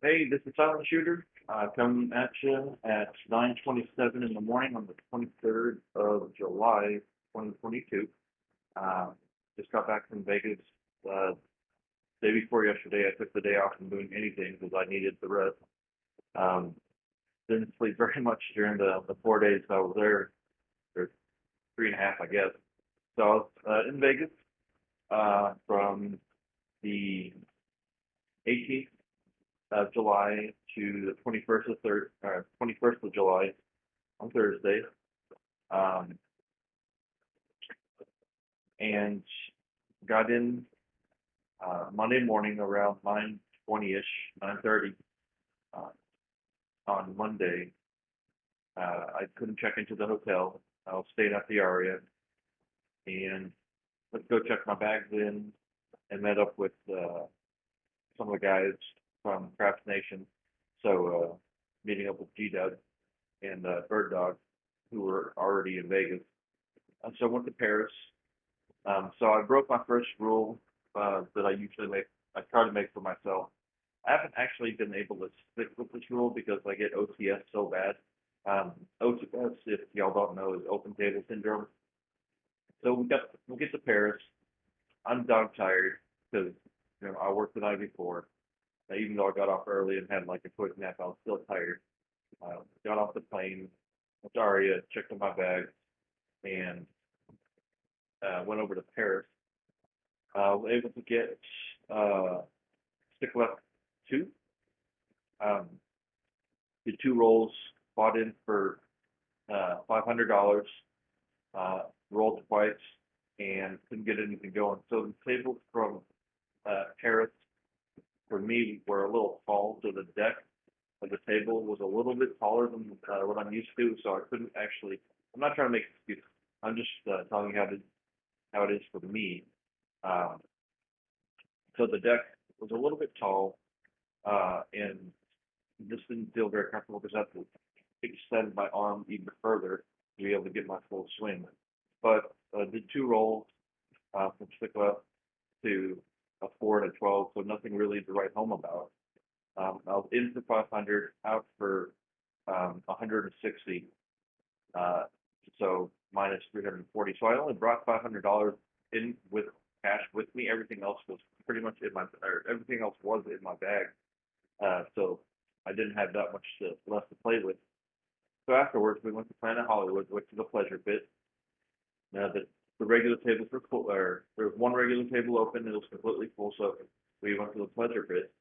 Hey, this is Silent Shooter. Coming at you at 9:27 in the morning on the 23rd of July, 2022. Uh, just got back from Vegas day before yesterday. I took the day off from doing anything because I needed the rest. Um, didn't sleep very much during the 4 days I was there, or three and a half, I guess. So I was in Vegas from the 18th of July to the 21st of July on Thursday, um, and got in Monday morning around 9:20ish, 9:30 uh, on Monday. I couldn't check into the hotel. I was staying at the Aria, and let's go check my bags in, and met up with some of the guys from Craft Nation. So meeting up with G-Dub and Bird Dog, who were already in Vegas. And so I went to Paris. So I broke my first rule that I usually make. I try to make for myself. I haven't actually been able to stick with this rule because I get OTS so bad. OTS, if y'all don't know, is open table syndrome. So we get to Paris. I'm dog tired because I worked the night before. Even though I got off early and had like a quick nap, I was still tired. Got off the plane, went to Aria, checked on my bag, and went over to Paris. Was able to get stick left two. Um, the two rolls bought in for $500. Uh, rolled twice and couldn't get anything going. So the tables from Paris for me were a little tall, so the deck of the table was a little bit taller than what I'm used to. So I couldn't actually. I'm not trying to make excuses. I'm just telling you how it is for me. Um, so the deck was a little bit tall, and just didn't feel very comfortable because I had to extend my arm even further to be able to get my full swing. But did two rolls from stick left to a 4 and a 12, so nothing really to write home about. I was in for 500, out for 160, uh, so minus 340. So I only brought $500 in with cash with me. Everything else was pretty much in my, or everything else was in my bag. So I didn't have that much left to play with. So afterwards, we went to Planet Hollywood, went to the pleasure pit. Now the regular tables were full, or there was one regular table open, it was completely full, so we went to the pleasure pit.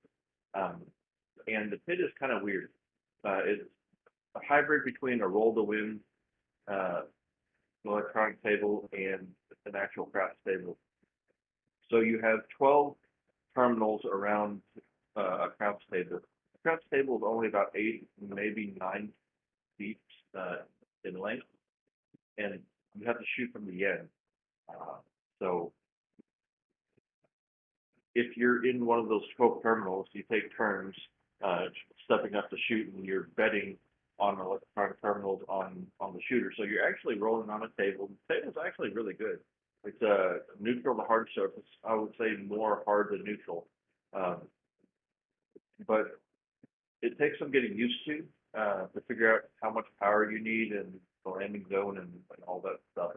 Um, and the pit is kind of weird. It's a hybrid between a roll to win uh, electronic table and an actual craps table. So you have 12 terminals around a craps table. A craps table is only about 8, maybe 9 feet in length, and you have to shoot from the end. Uh, so if you're in one of those 12 terminals, you take turns uh, stepping up to shoot, and you're betting on electronic terminals on the shooter. So you're actually rolling on a table. The table's actually really good. It's a neutral to hard surface. I would say more hard than neutral, um, but it takes some getting used to figure out how much power you need and the landing zone and all that stuff.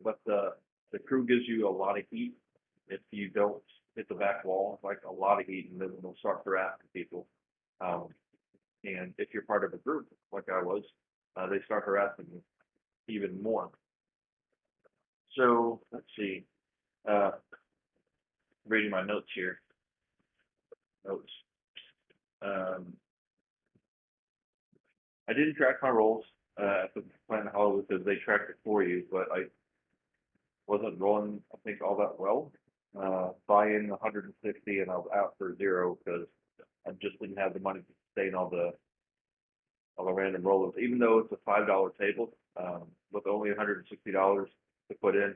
But the crew gives you a lot of heat if you don't hit the back wall, like a lot of heat, and then they'll start harassing people. Um, and if you're part of a group, like I was, they start harassing you even more. So let's see. Uh, reading my notes here. Notes. Um, I didn't track my rolls at the Planet Hollywood because they tracked it for you, but I wasn't rolling, I think, all that well. Buy in 160 and I was out for zero because I just didn't have the money to sustain all the random rollers. Even though it's a $5 table, with only $160 to put in,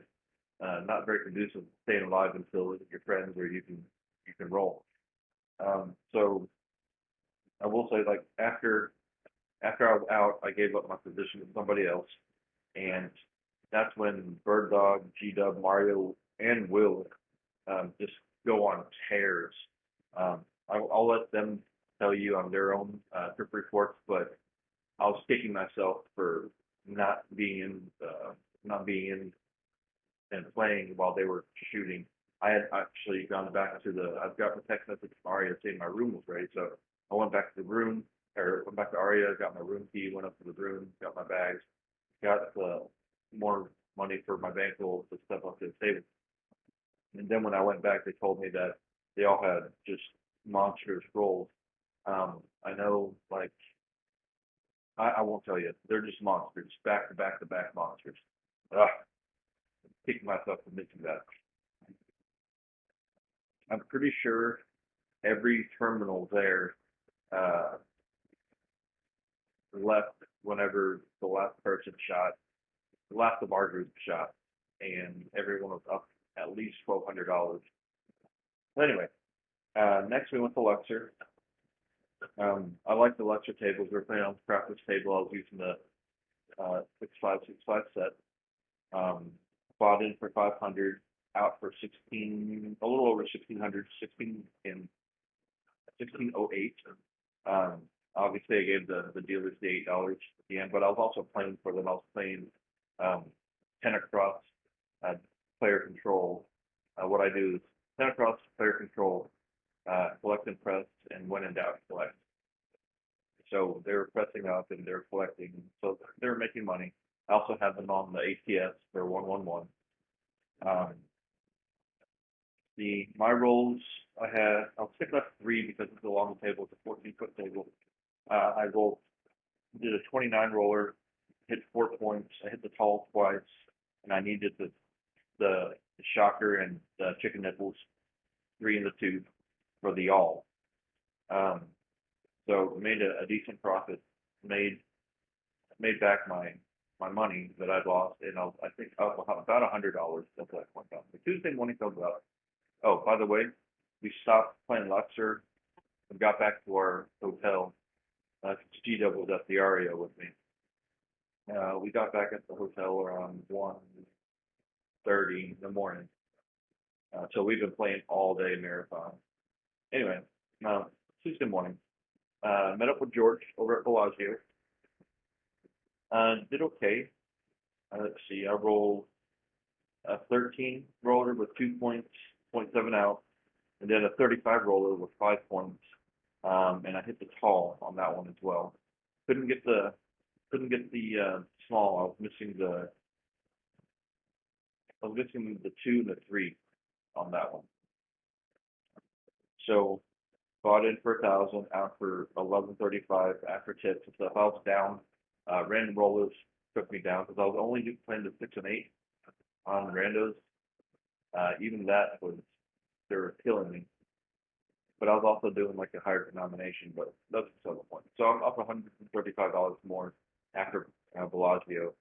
not very conducive to staying alive until your friends or you can roll. So I will say, like after I was out, I gave up my position to somebody else, and that's when Bird Dog, G Dub, Mario, and Will just go on tears. Um, I'll let them. tell you on their own trip reports, but I was kicking myself for not being in, not being in and playing while they were shooting. I had actually gone back to I've got the text message from Aria saying my room was ready, so I went back to the room, or went back to Aria, got my room key, went up to the room, got my bags, got more money for my bankroll to step up to the table. And then when I went back, they told me that they all had just monstrous rolls. I know, like, I won't tell you, they're just monsters, back to back to back monsters. Ugh, kicking myself for missing that. I'm pretty sure every terminal there uh, left whenever the last person shot, the last of our group shot, and everyone was up at least $1,200. Anyway, next we went to Luxor. I like the Luxor tables. We were playing on the Crafters table. I was using the 6565 set. Bought in for 500, out for 16, a little over 1600, 16 in 1608. Obviously, I gave the dealers the $8 at the end, but I was also playing for them. I was playing um, 10 across, uh, player control. What I do is 10 across, player control, collect and press, and when in doubt, collect. So they were pressing up and they're collecting, so they were making money. I also had them on the ATS for 111. Um, my rolls, I'll stick left three because it's along the table. It's a 14-foot table. I did a 29 roller, hit 4 points. I hit the tall twice, and I needed the shocker and the chicken nipples, 3 in the tube for the all. Um, so made a decent profit. Made back my money that I'd lost, and I think up about $100 at that point. The Tuesday morning comes up. Oh, by the way, we stopped playing Luxor and got back to our hotel. G-Dub was at the Aria with me. We got back at the hotel around 1:30 in the morning. So we've been playing all day marathon. Anyway, Tuesday morning, met up with George over at Bellagio. Did okay. Let's see, I rolled a 13 roller with 2 points, 0.7 out, and then a 35 roller with 5 points. And I hit the tall on that one as well. Couldn't get the small. I was missing the 2 and the 3 on that one. So bought in for 1,000, out for 1135 after tips and stuff. I was down. Random rollers took me down because I was only playing the 6 and 8 on randos. Even that they were killing me. But I was also doing like a higher denomination, but that's beside the point. So I'm up $135 more after Bellagio.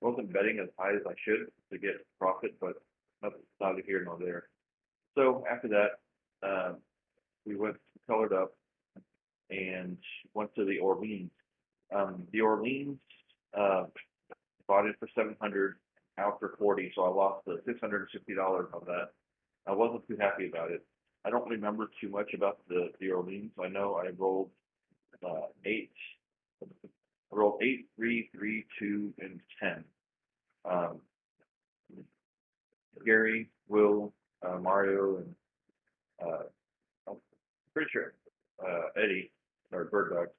Wasn't betting as high as I should to get profit, but that's neither here nor there. So after that, we went colored up and went to the Orleans. The Orleans bought it for 700, out for 40, so I lost the $660 on that. I wasn't too happy about it. I don't remember too much about the Orleans. I know I rolled eight. I rolled 8, 3, 3, 2, and 10. Um, Gary, Will, Mario, and I'm pretty sure Eddie or Bird Dog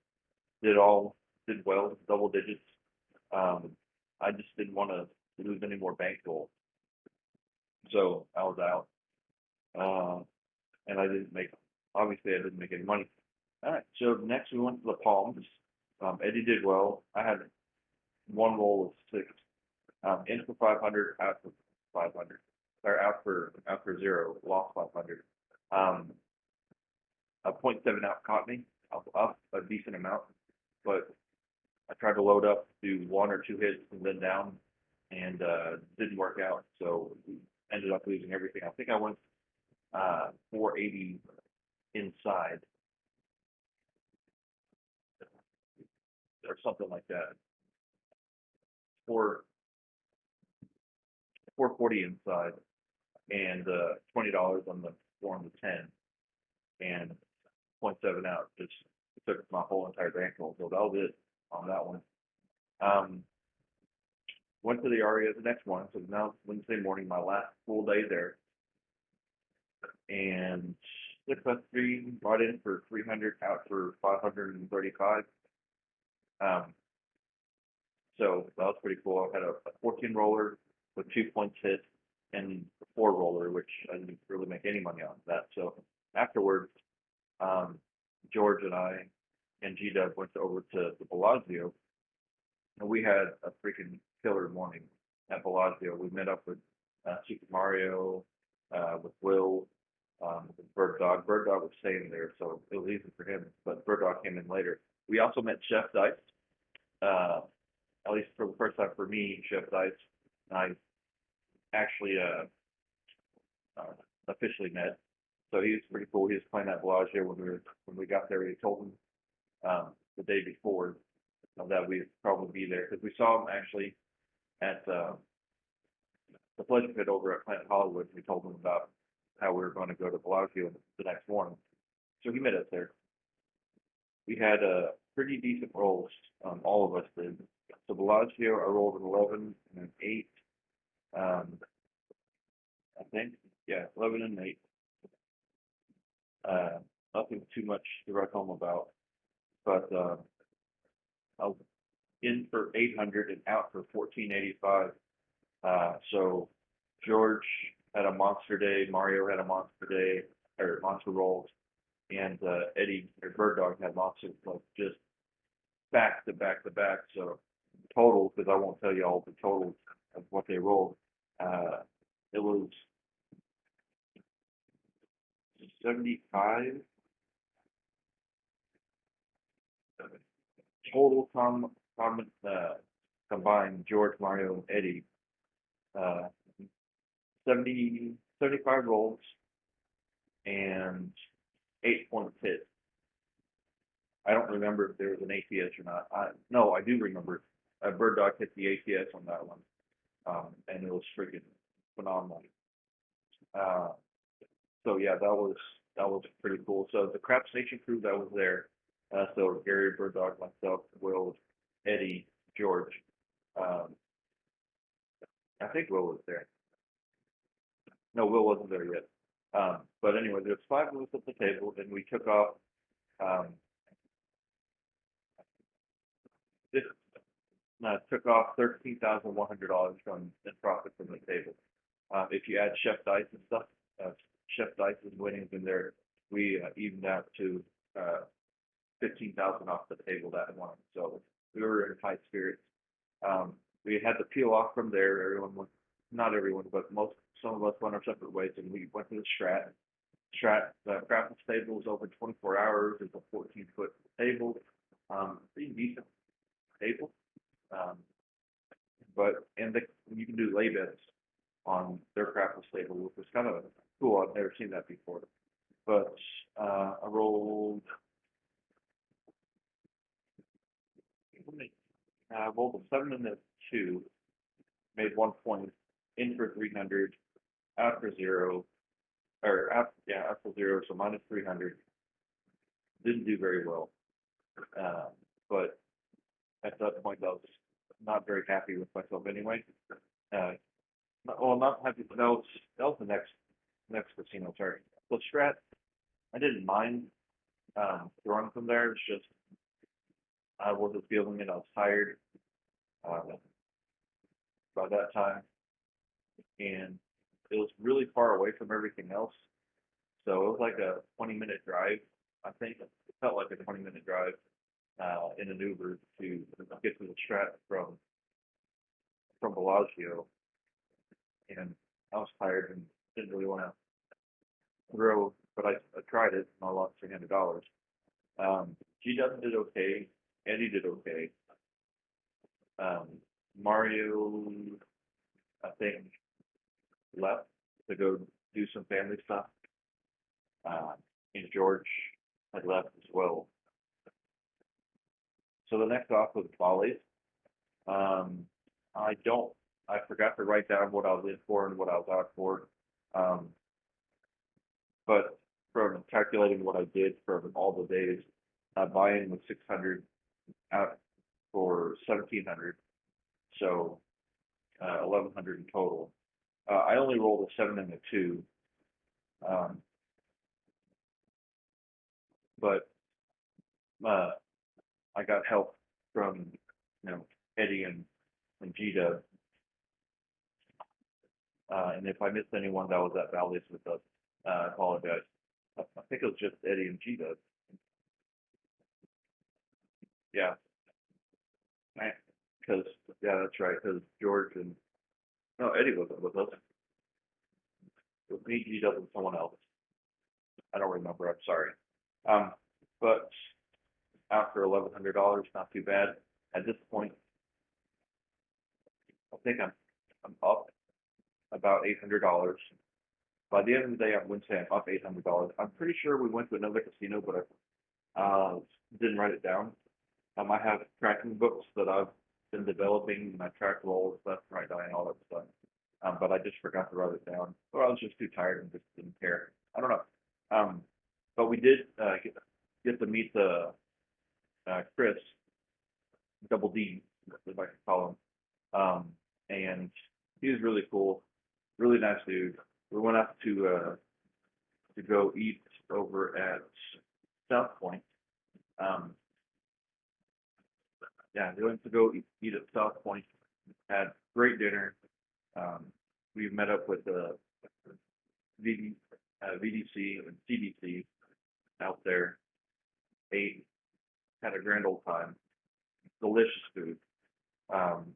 did well, double digits. Um, I just didn't want to lose any more bankroll, so I was out. Uh, and obviously I didn't make any money. All right, so next we went to the Palms. Eddie did well. I had one roll of 6, in for 500, out for 500, or out for 0, lost 500. A .7 out caught me. I was up a decent amount, but I tried to load up, do 1 or 2 hits, and then down, and didn't work out. So ended up losing everything. I think I went 480 inside or something like that. 440 inside, and $20 on the 4 and the 10, and 0.7 out. Just took my whole entire bankroll. So that was it on that one. Um, went to the Aria the next morning. So now Wednesday morning, my last full day there. And 6+3, brought in for 300, out for 535. Um, so that was pretty cool. I had a 14 roller with 2 points hit and a 4 roller, which I didn't really make any money on that. So afterwards, George and I and G-Dub went over to the Bellagio, and we had a freaking killer morning at Bellagio. We met up with Super Mario, with Will, with Bird Dog. Bird Dog was staying there, so it was easy for him, but Bird Dog came in later. We also met Chef Dice, uh, at least for the first time for me, Chef Dice. I actually officially met. So he was pretty cool. He was playing at Bellagio when we got there. We told him the day before that we'd probably be there because we saw him actually at the Pleasure Pit over at Planet Hollywood. We told him about how we were going to go to Bellagio the next morning. So he met us there. We had pretty decent rolls. All of us did. So Bellagio, I rolled an 11 and an 8. I think, yeah, 11 and 8. Nothing too much to write home about, but I was in for 800 and out for 1485. So George had a monster day, Mario had a monster day, or monster rolls, and Eddie or Bird Dog had monster, like just back to back to back. So total, because I won't tell you all the totals of what they rolled, it was 75 total combined George, Mario, and Eddie. Uh, 75 rolls and 8 points hit. I don't remember if there was an ATS or not. No, I do remember. Bird Dog hit the ATS on that one, and it was freaking phenomenal. Uh, so yeah, that was pretty cool. So the Crap Station crew that was there, so Gary, Bird Dog, myself, Will, Eddie, George. Um, I think Will was there. No, Will wasn't there yet. But anyway, there's 5 of us at the table, and we took off. Um, this took off $13,100 from in profit from the table. If you add Chef Dice and stuff, Chef Dice's winnings in there, we evened out to 15,000 off the table that morning. So we were in high spirits. We had to peel off from there. Everyone went, not everyone, but some of us went our separate ways, and we went to the Strat. The Craft table was open 24 hours. It's a 14-foot table, pretty decent table. Um, but you can do lay beds on their Craft table, which was kind of cool. I've never seen that before. But I rolled a 7 and a 2, made 1 point, in for 300, out for 0, or out for 0, so minus 300. Didn't do very well, but at that point I was not very happy with myself anyway. Uh, not happy. That was the next casino. Sorry, so Strat, I didn't mind throwing from there. It's just I wasn't feeling it. I was tired by that time, and it was really far away from everything else. So it was like a 20-minute drive. I think it felt like a 20-minute drive in an Uber to get to the Strat from Bellagio, and I was tired and didn't really want to throw, but I tried it and I lost $300. G-Dub did okay. Eddie did okay. Um, Mario, I think, left to go do some family stuff. And George had left as well. So the next off was Follies. Um, I forgot to write down what I was in for and what I was out for. Um, but from calculating what I did from all the days, buy-in was 600 out for 1,700, so 1,100 in total. I only rolled a 7 and a 2, um, but uh, I got help from Eddie and Gita. And if I missed anyone that was at Valdez with us, I apologize. I think it was just Eddie and Gita. Yeah, because yeah, that's right. Because George and no, Eddie wasn't with us. It was me, Gita, and someone else. I don't remember. I'm sorry. Um, but after $1,100, not too bad. At this point, I think I'm up about $800. By the end of the day, on Wednesday, I'm up $800. I'm pretty sure we went to another casino, but I didn't write it down. I have tracking books that I've been developing, and I track rolls, left, right, and all that stuff. But I just forgot to write it down, or I was just too tired and just didn't care. I don't know. Um, but we did get to meet the Chris, Double D, as I could call him, and he was really cool, really nice dude. We went out to go eat over at South Point. Um, yeah, we went to go eat at South Point. Had great dinner. Um, we met up with the VDC and CDC out there. Ate, had a grand old time. Delicious food. Um,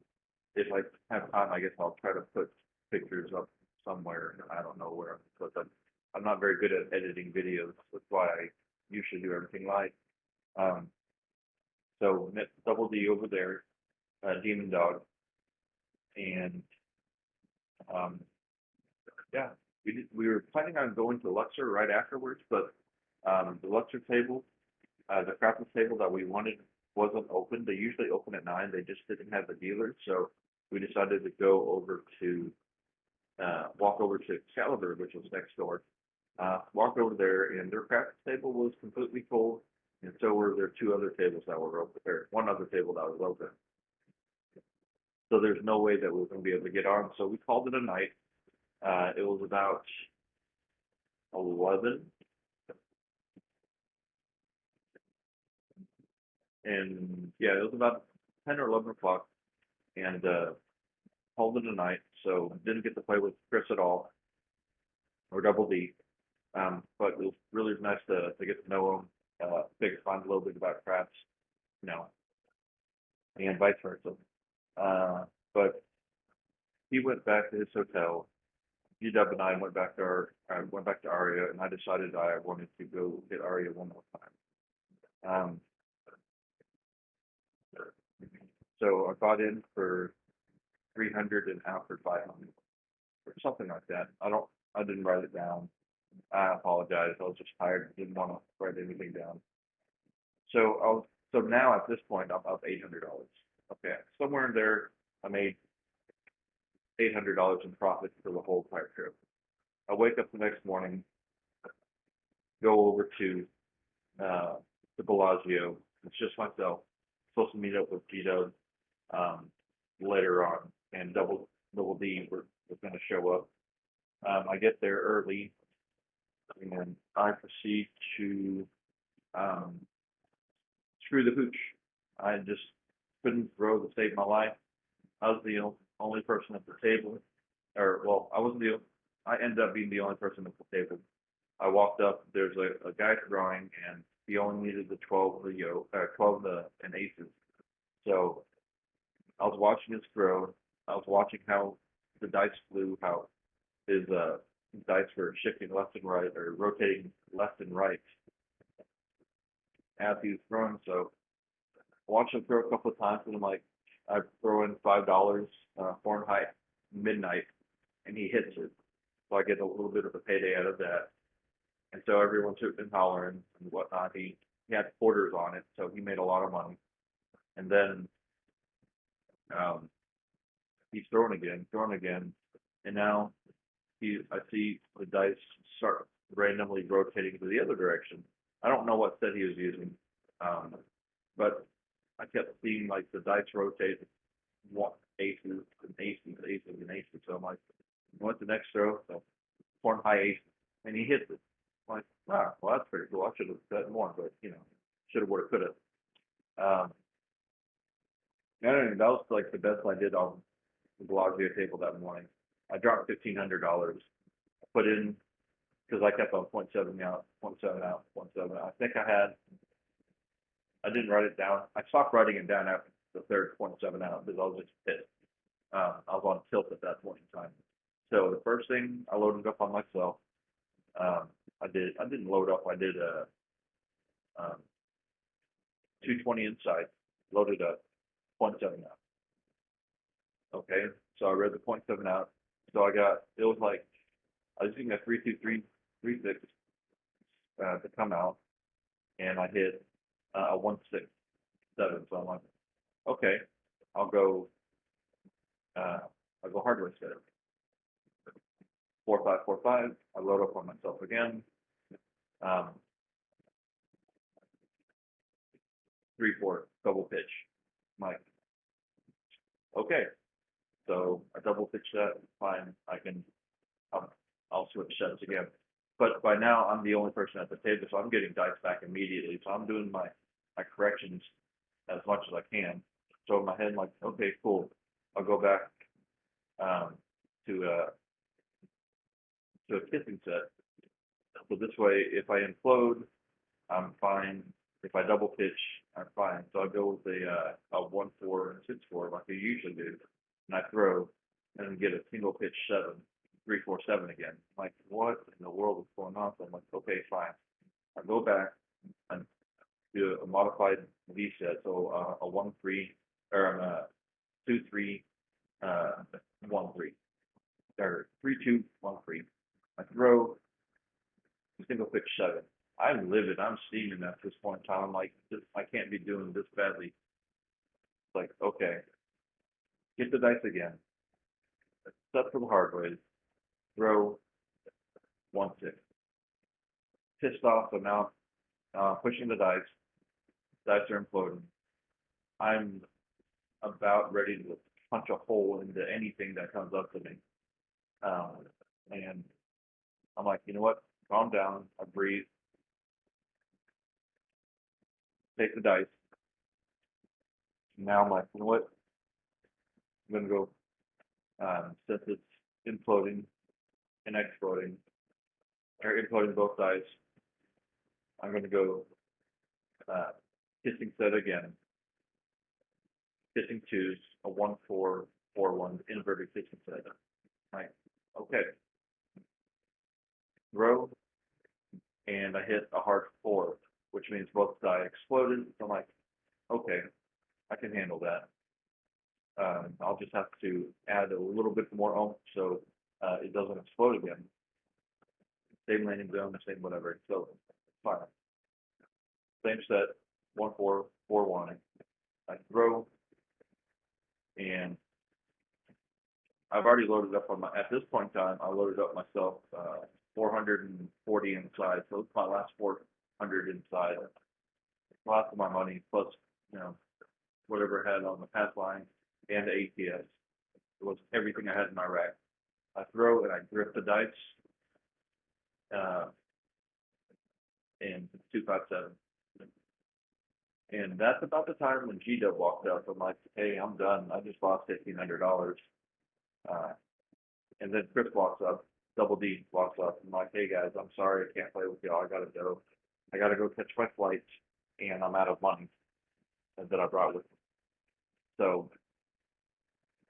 if I have time, I guess I'll try to put pictures up somewhere. I don't know where, but I'm not very good at editing videos. That's why I usually do everything live. Um, so met Double D over there, Demon Dog, and um, yeah, we were planning on going to Luxor right afterwards, but the Luxor table, the crafters table that we wanted wasn't open. They usually open at 9. They just didn't have the dealers, so we decided to go over to walk over to Excalibur, which was next door. Walked over there, and their crafters table was completely full, and so were there 2 other tables that were open. There, 1 other table that was open. So there's no way that we were going to be able to get on. So we called it a night. It was about 11, and yeah, it was about 10 or 11 o'clock, and called it a night. So didn't get to play with Chris at all, or Double D. But it was really nice to get to know him, find a little bit about craps, you know, and vice versa. But he went back to his hotel. UW and I went back to Aria, and I decided I wanted to go hit Aria one more time. So I got in for 300 and out for 500, or something like that. I didn't write it down. I apologize. I was just tired. Didn't want to write anything down. So now at this point, I'm up $800. Okay, somewhere in there, I made $800 in profit for the whole entire trip. I wake up the next morning, go over to the Bellagio. It's just myself. Supposed to meet up with Tito um, later on, and Double D were going to show up. I get there early, and I proceed to um, screw the hooch. I just couldn't throw to save my life. I was the only person at the table, or well, I wasn't the. I ended up being the only person at the table. I walked up. There's a guy throwing, and he only needed the 12 and aces. So I was watching his throw. I was watching how the dice flew, how his dice were shifting left and right, or rotating left and right as he was throwing. So I watched him throw a couple of times, and I'm like, I throw in $5 Fahrenheit midnight, and he hits it. So I get a little bit of a payday out of that. And so everyone's hooting and hollering and whatnot. He had quarters on it, so he made a lot of money. And then um, he's throwing again, and now I see the dice start randomly rotating to the other direction. I don't know what set he was using, but I kept seeing like the dice rotate one aces and aces, aces and aces. So I'm like, what's the next throw? So corn high ace, and he hits it. I'm like, ah, well that's pretty cool. I should have bet more, but should have, would have, could have. I don't know, that was like the best I did on the Bellagio table that morning. I dropped $1,500. Put in because I kept on .7 out, .7 out, .7 out. I think I didn't write it down. I stopped writing it down after the third .7 out because I was just pissed. I was on tilt at that point in time. So the first thing I loaded up on myself. I didn't load up. I did a 220 inside, loaded up .7 out. Okay, so I read the .7 out. So it was like I was using a 3-2-3-3-6 to come out, and I hit a 1-6-7. So I'm like, okay, I'll go hardware set. 4-5-4-5. I load up on myself again. 3-4 double pitch. I'm like, okay, so I double pitch that. Fine, I'll switch sets again. But by now I'm the only person at the table, so I'm getting dice back immediately. So I'm doing my corrections as much as I can. So in my head, I'm like, okay, cool. I'll go back to a kissing set. So this way, if I implode, I'm fine. If I double pitch, I'm fine. So I go with a 1-4-6-4 like I usually do, and I throw and get a single pitch 7, 3-4-7 again. I'm like, what in the world is going on? So I'm like, okay, fine. I go back and do a modified V set, so a 1-3 or a 2-3 1-3 or 3-2-1-3. I throw a single pitch 7. I'm livid. I'm steaming at this point in time. I'm like, I can't be doing this badly. It's like, okay, get the dice again. Set for the hard way. Throw 1-6. Pissed off, so now pushing the dice. Dice are imploding. I'm about ready to punch a hole into anything that comes up to me. And I'm like, you know what? Calm down. I breathe. Take the dice. Now I'm like, you know what? I'm gonna go since it's imploding and exploding, or imploding both sides. I'm gonna go kissing set again. Kissing twos, a 1-4-4-1 inverted kissing set. Right. Okay. Throw, and I hit a hard 4, which means both sides exploded. So I'm like, okay, I can handle that. I'll just have to add a little bit more oomph so it doesn't explode again. Same landing zone, same whatever. So fine. Same set, 1-4-4-1. I throw, and I've already loaded up on at this point in time, I loaded up myself 440 inside. So it's my last 400 inside. Lots of my money, plus, whatever I had on the pass line and the ATS. It was everything I had in my rack. I throw and I grip the dice, and 2-5-7. And that's about the time when G-Dub walked up. I'm like, hey, I'm done. I just lost $1,500. And then Chris walks up, Double D walks up. I'm like, hey guys, I'm sorry, I can't play with y'all. I gotta go. I gotta go catch my flight, and I'm out of money that I brought with me. So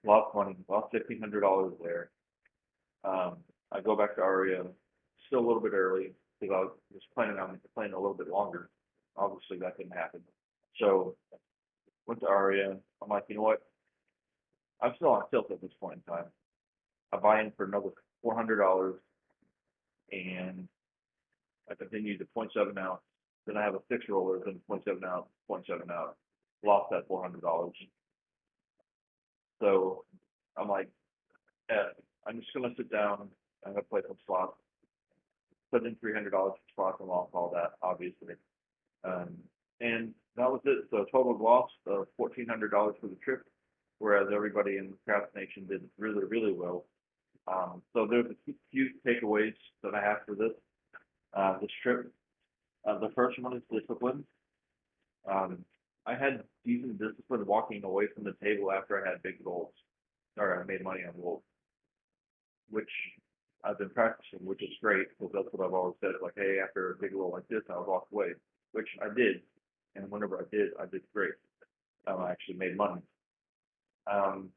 lost money, lost $1,500 there. I go back to Aria, still a little bit early because I was planning on playing a little bit longer. Obviously, that didn't happen. So went to Aria. I'm like, you know what? I'm still on tilt at this point in time. I buy in for another $400, and I continue to .7 out. Then I have a 6 roller, then .7 out, .7 out. Lost that $400. So I'm like, I'm just gonna sit down. I'm gonna play some slots. put in $300 for spots and lost all that, obviously. Um, and that was it. So total loss of $1,400 for the trip, whereas everybody in Craft Nation did really, really well. So there's a few takeaways that I have for this trip. The first one is discipline. Um, I had decent discipline walking away from the table after I had big goals, or I made money on goals, which I've been practicing, which is great because that's what I've always said. Like, hey, after a big goal like this, I'll walk away, which I did, and whenever I did great. I actually made money. Um,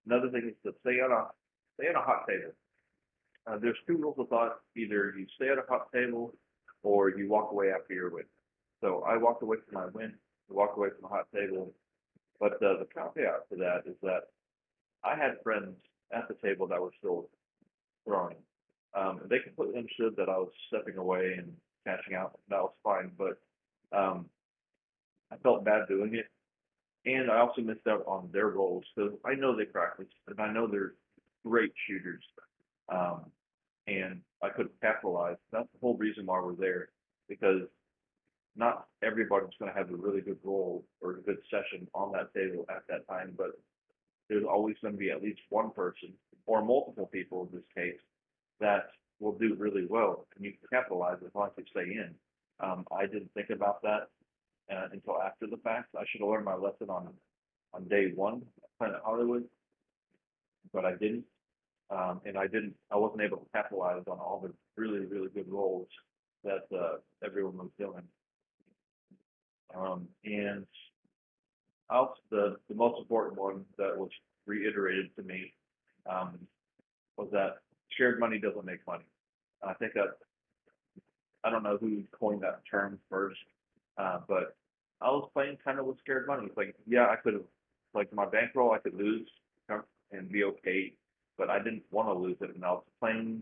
Another thing is to stay on a hot table. There's two rules of thought: either you stay at a hot table, or you walk away after your win. So I walked away from my win, walked away from the hot table. But the caveat to that is that I had friends at the table that were still throwing. They completely understood that I was stepping away and cashing out. That was fine, but um, I felt bad doing it, and I also missed out on their roles because I know they practice and I know they're great shooters. Um, and I could have capitalized. That's the whole reason why we're there, because not everybody's going to have a really good role or a good session on that table at that time, but there's always going to be at least one person or multiple people in this case that will do really well, and you can capitalize as long as you stay in. I didn't think about that until after the fact. I should have learned my lesson on day one of Planet Hollywood, but I didn't. And I wasn't able to capitalize on all the really, really good roles that everyone was doing. And also the most important one that was reiterated to me um, was that shared money doesn't make money. I think that I don't know who coined that term first, but I was playing kind of with scared money. It's like, yeah, I could have, like my bankroll, I could lose and be okay, but I didn't want to lose it, and I was playing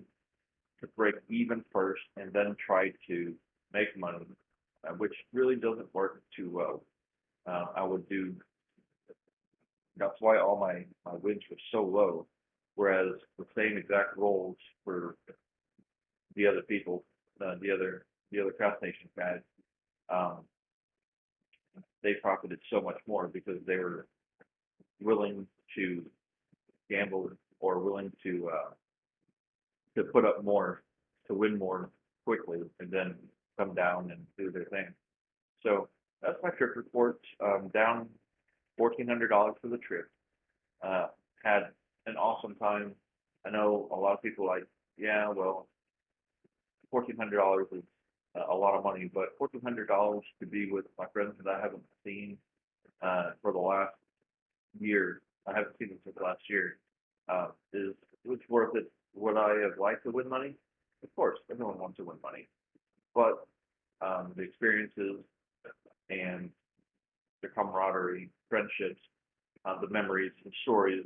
to break even first and then try to make money, which really doesn't work too well. I would do. That's why all my wins were so low, whereas the same exact roles for the other people, the other Craft Nation guys, um, they profited so much more because they were willing to gamble or willing to put up more to win more quickly and then come down and do their thing. So that's my trip report. Down $1,400 for the trip. Uh, had an awesome time. I know a lot of people like, yeah, well, $1,400 is a lot of money, but $1,400 to be with my friends that I haven't seen for the last year. I haven't seen them since last year. Is it's worth it. Would I have liked to win money? Of course, everyone wants to win money, but the experiences and the camaraderie, friendships, the memories, the stories,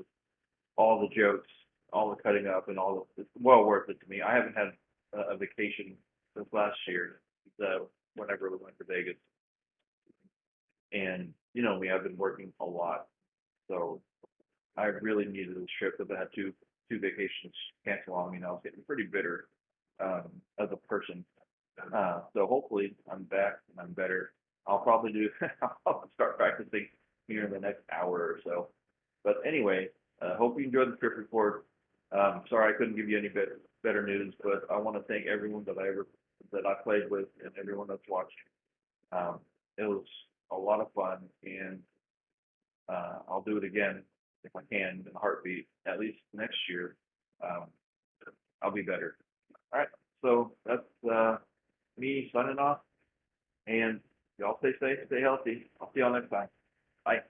all the jokes, all the cutting up, and all of it's well worth it to me. I haven't had a vacation since last year, whenever we went to Vegas, and you know me, I've been working a lot, so I really needed this trip because I had two vacations cancel on me, and I was getting pretty bitter as a person. So hopefully I'm back and I'm better. I'll probably do. I'll start practicing here in the next hour or so. But anyway, hope you enjoyed the trip report. Sorry I couldn't give you any better news, but I want to thank everyone that I played with and everyone that's watched. It was a lot of fun, and I'll do it again if I can in a heartbeat. At least next year, um, I'll be better. All right, so that's me signing off, and y'all stay safe, stay healthy. I'll see y'all next time. Bye.